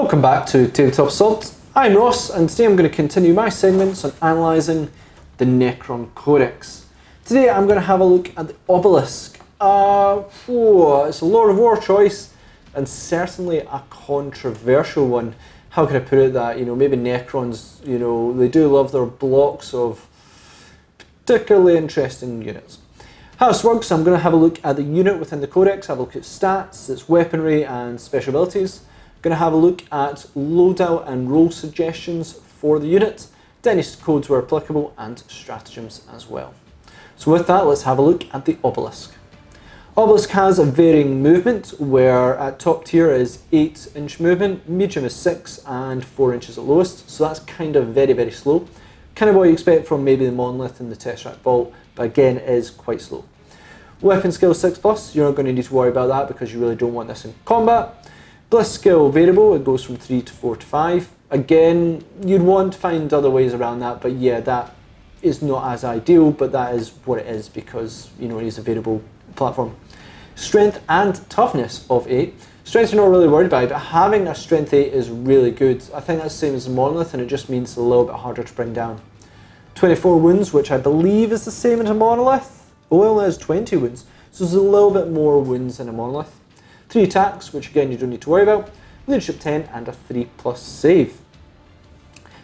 Welcome back to Tabletop Assault. I'm Ross, and today I'm going to continue my segments on analysing the Necron Codex. Today I'm going to have a look at the Obelisk. It's a Lord of War choice, and certainly a controversial one. How can I put it that, maybe Necrons, they do love their blocks of particularly interesting units. How this works, I'm going to have a look at the unit within the Codex, have a look at stats, its weaponry and special abilities. Going to have a look at loadout and role suggestions for the unit, any codes where applicable, and stratagems as well. So with that, let's have a look at the Obelisk. Obelisk has a varying movement, where at top tier is 8-inch movement, medium is 6, and 4 inches at lowest, so that's kind of very, very slow. Kind of what you expect from maybe the Monolith and the Tesseract Vault, but again, it is quite slow. Weapon skill 6+, you're not going to need to worry about that because you really don't want this in combat. Bliss skill variable, it goes from 3 to 4 to 5. Again, you'd want to find other ways around that, but yeah, that is not as ideal, but that is what it is because, it is a variable platform. Strength and toughness of 8. Strength you're not really worried about, but having a strength 8 is really good. I think that's the same as the Monolith, and it just means it's a little bit harder to bring down. 24 wounds, which I believe is the same as a Monolith. It only has 20 wounds, so there's a little bit more wounds than a Monolith. 3 attacks, which again you don't need to worry about, leadership 10 and a 3+ save.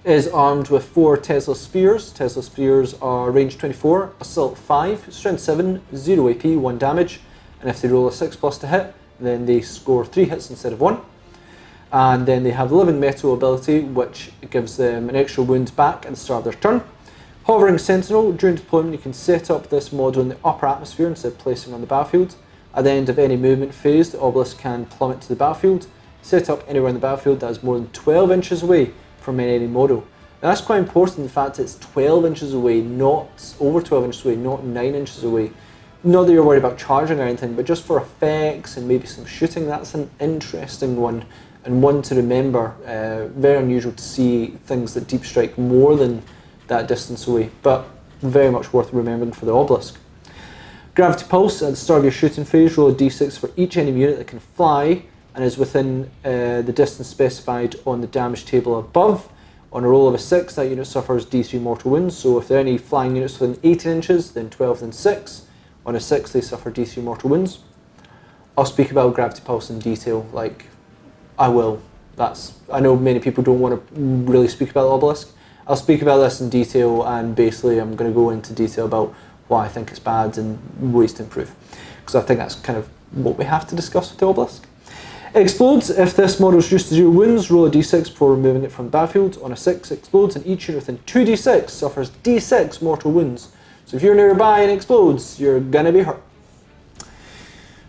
It is armed with 4 Tesla Spheres. Tesla Spheres are range 24, assault 5, strength 7, 0 AP, 1 damage, and if they roll a 6+ to hit, then they score 3 hits instead of 1. And then they have the Living Metal ability, which gives them an extra wound back at the start of their turn. Hovering Sentinel, during deployment you can set up this model in the upper atmosphere instead of placing it on the battlefield. At the end of any movement phase, the Obelisk can plummet to the battlefield, set up anywhere in the battlefield that is more than 12 inches away from any model. Now that's quite important, the fact that it's 12 inches away, not over 12 inches away, not 9 inches away. Not that you're worried about charging or anything, but just for effects and maybe some shooting, that's an interesting one and one to remember. Very unusual to see things that deep strike more than that distance away, but very much worth remembering for the Obelisk. Gravity Pulse, at the start of your shooting phase, roll a d6 for each enemy unit that can fly and is within the distance specified on the damage table above. On a roll of a 6, that unit suffers d3 mortal wounds, so if there are any flying units within 18 inches, then 12, then 6. On a 6, they suffer d3 mortal wounds. I'll speak about Gravity Pulse in detail, I will. I know many people don't want to really speak about the Obelisk. I'll speak about this in detail, and basically I'm going to go into detail about why I think it's bad and ways to improve, because I think that's kind of what we have to discuss with the Obelisk. It explodes. If this model is reduced to 0 wounds, roll a d6 before removing it from the battlefield. On a 6, it explodes, and each unit within 2d6 suffers d6 mortal wounds. So if you're nearby and it explodes, you're going to be hurt.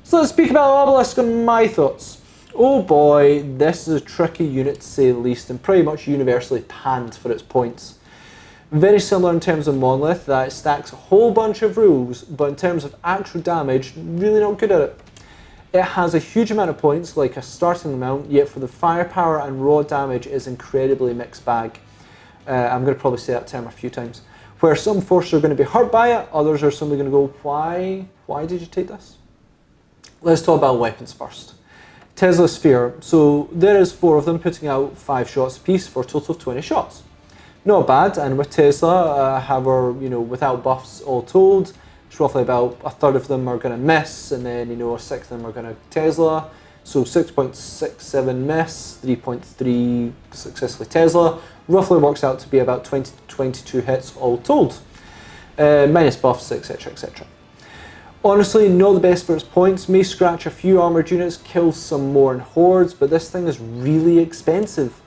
So let's speak about the Obelisk and my thoughts. Oh boy, this is a tricky unit to say the least, and pretty much universally panned for its points. Very similar in terms of Monolith, that it stacks a whole bunch of rules, but in terms of actual damage, really not good at it. It has a huge amount of points, like a starting amount, yet for the firepower and raw damage is incredibly mixed bag. I'm going to probably say that term a few times. Where some forces are going to be hurt by it, others are simply going to go, why did you take this? Let's talk about weapons first. Tesla Sphere, so there is 4 of them putting out 5 shots apiece for a total of 20 shots. Not bad, and with Tesla, however, without buffs all told, it's roughly about a third of them are going to miss, and then, a sixth of them are going to Tesla. So 6.67 miss, 3.3 successfully Tesla, roughly works out to be about 20 to 22 hits all told, minus buffs, etc, etc. Honestly, not the best for its points, may scratch a few armoured units, kill some more in hordes, but this thing is really expensive.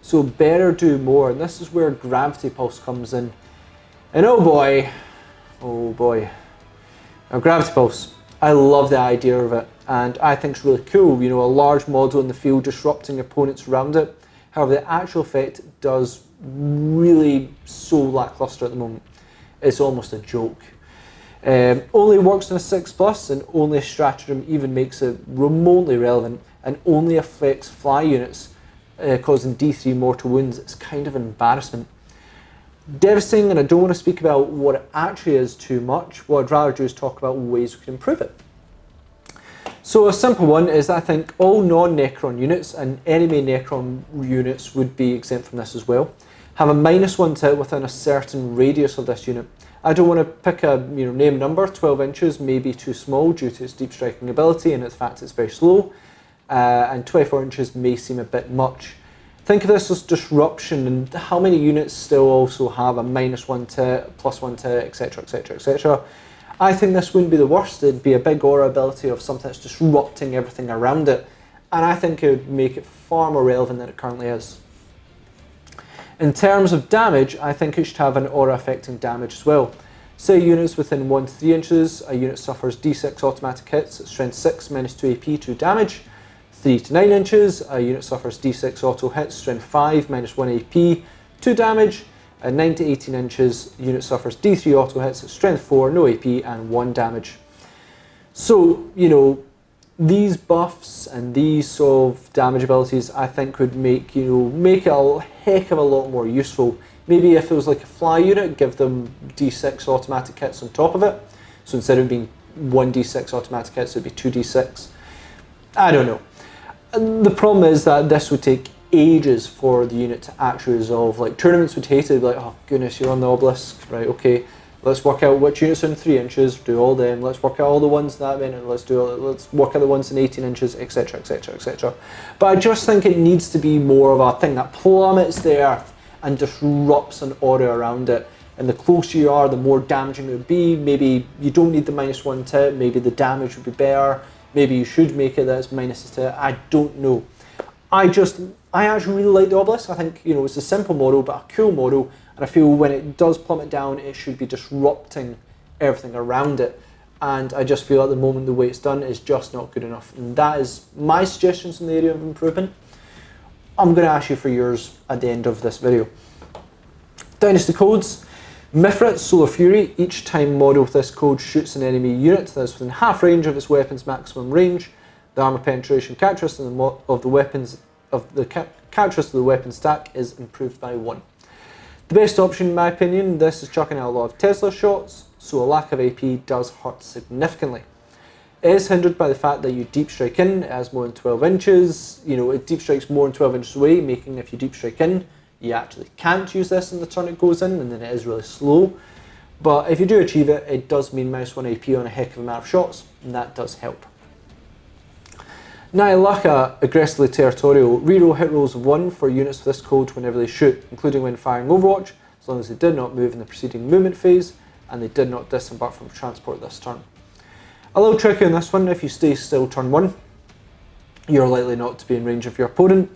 So better do more, and this is where Gravity Pulse comes in. And oh boy. Now Gravity Pulse, I love the idea of it, and I think it's really cool, a large model in the field disrupting opponents around it. However, the actual effect does really so lackluster at the moment. It's almost a joke. Only works on a 6+, and only a stratagem even makes it remotely relevant, and only affects fly units, causing d3 mortal wounds. It's kind of an embarrassment. Devastating, and I don't want to speak about what it actually is too much. What I'd rather do is talk about ways we can improve it. So a simple one is I think all non-Necron units and enemy Necron units would be exempt from this as well. Have a -1 to hit within a certain radius of this unit. I don't want to pick a name number. 12 inches may be too small due to its deep striking ability and the fact it's very slow, and 24 inches may seem a bit much. Think of this as disruption, and how many units still also have a -1 to hit, +1 to hit, etc, etc, etc. I think this wouldn't be the worst. It'd be a big aura ability of something that's disrupting everything around it, and I think it would make it far more relevant than it currently is. In terms of damage, I think it should have an aura affecting damage as well. Say units within 1 to 3 inches, a unit suffers d6 automatic hits at strength 6, -2 AP, 2 damage. 3 to 9 inches, a unit suffers d6 auto hits, strength 5, -1 AP, 2 damage. At 9 to 18 inches, unit suffers d3 auto hits at strength 4, no AP, and 1 damage. So, these buffs and these sort of damage abilities I think would make it a heck of a lot more useful. Maybe if it was like a fly unit, give them d6 automatic hits on top of it. So instead of being 1d6 automatic hits, it would be 2d6. I don't know. The problem is that this would take ages for the unit to actually resolve. Like, tournaments would hate it. They'd be like, oh goodness, you're on the Obelisk, right, okay, let's work out which units are in 3 inches, do all them, let's work out all the ones that meant, and let's work out the ones in 18 inches, etc, etc, etc. But I just think it needs to be more of a thing that plummets the earth and disrupts an aura around it. And the closer you are, the more damaging it would be. Maybe you don't need the -1 to hit, maybe the damage would be better, maybe you should make it that it's minuses to hit, I don't know. I actually really like the Obelisk. I think it's a simple model but a cool model, and I feel when it does plummet down it should be disrupting everything around it, and I just feel at the moment the way it's done is just not good enough, and that is my suggestions in the area of improvement. I'm going to ask you for yours at the end of this video. Dynasty codes. Mithrit, Solar Fury. Each time model with this code shoots an enemy unit that is within half range of its weapon's maximum range, the armor penetration characteristic of the weapon stack is improved by 1. The best option in my opinion, this is chucking out a lot of Tesla shots, so a lack of AP does hurt significantly. It is hindered by the fact that you deep strike in, it has more than 12 inches, it deep strikes more than 12 inches away, making if you deep strike in, you actually can't use this in the turn it goes in, and then it is really slow. But if you do achieve it, it does mean -1 AP on a heck of a amount of shots, and that does help. Nihilaka, aggressively territorial. Reroll hit rolls of 1 for units with this code whenever they shoot, including when firing Overwatch, as long as they did not move in the preceding movement phase, and they did not disembark from transport this turn. A little tricky on this one, if you stay still turn 1, you're likely not to be in range of your opponent,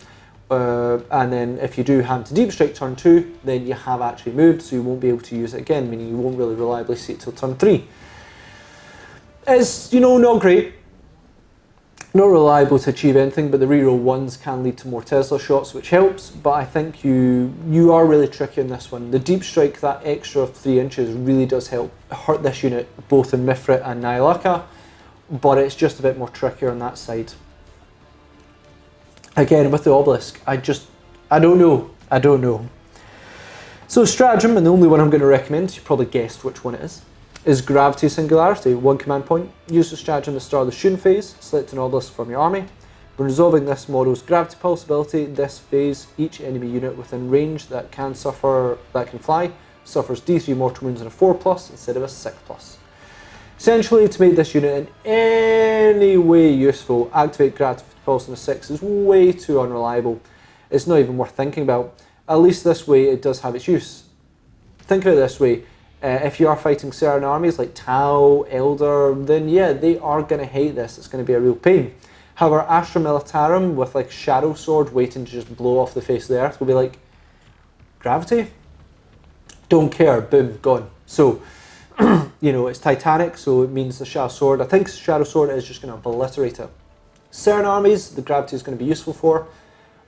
and then if you do happen to deep strike turn 2, then you have actually moved, so you won't be able to use it again, meaning you won't really reliably see it till turn 3. It's, not great. Not reliable to achieve anything, but the reroll 1s can lead to more Tesla shots, which helps, but I think you are really tricky on this one. The deep strike, that extra 3 inches, really does hurt this unit, both in Mithrit and Nihilaka, but it's just a bit more trickier on that side. Again, with the Obelisk, I don't know. So stratagem, and the only one I'm going to recommend, you probably guessed which one it is Gravity Singularity. 1 command point. Use the stratagem to start the shooting phase. Select an Obelisk from your army. When resolving this model's gravity pulse ability, this phase, each enemy unit within range that can fly suffers d3 mortal wounds and a 4+ instead of a 6+. Essentially, to make this unit in any way useful, activate gravity pulse on a 6 is way too unreliable. It's not even worth thinking about. At least this way it does have its use. Think of it this way. If you are fighting certain armies like Tau, Elder, then yeah, they are going to hate this. It's going to be a real pain. However, Astra Militarum with like Shadow Sword waiting to just blow off the face of the earth will be like, gravity? Don't care, boom, gone. So, it's Titanic, so it means the Shadow Sword. I think Shadow Sword is just going to obliterate it. Certain armies, the gravity is going to be useful for.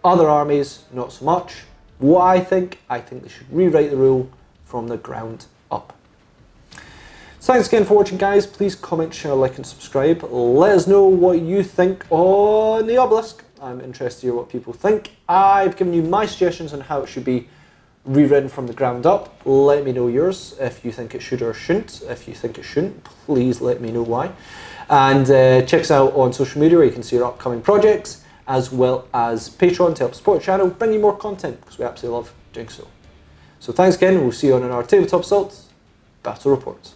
Other armies, not so much. What I think they should rewrite the rule from the ground up. So thanks again for watching, guys. Please comment, share, like and subscribe. Let us know what you think on the Obelisk. I'm interested to hear what people think. I've given you my suggestions on how it should be. rewritten from the ground up. Let me know yours, if you think it should or shouldn't. If you think it shouldn't, please let me know why. And check us out on social media where you can see our upcoming projects, as well as Patreon to help support the channel, bring you more content, because we absolutely love doing so. So thanks again, we'll see you on our Tabletop Assault Battle Report.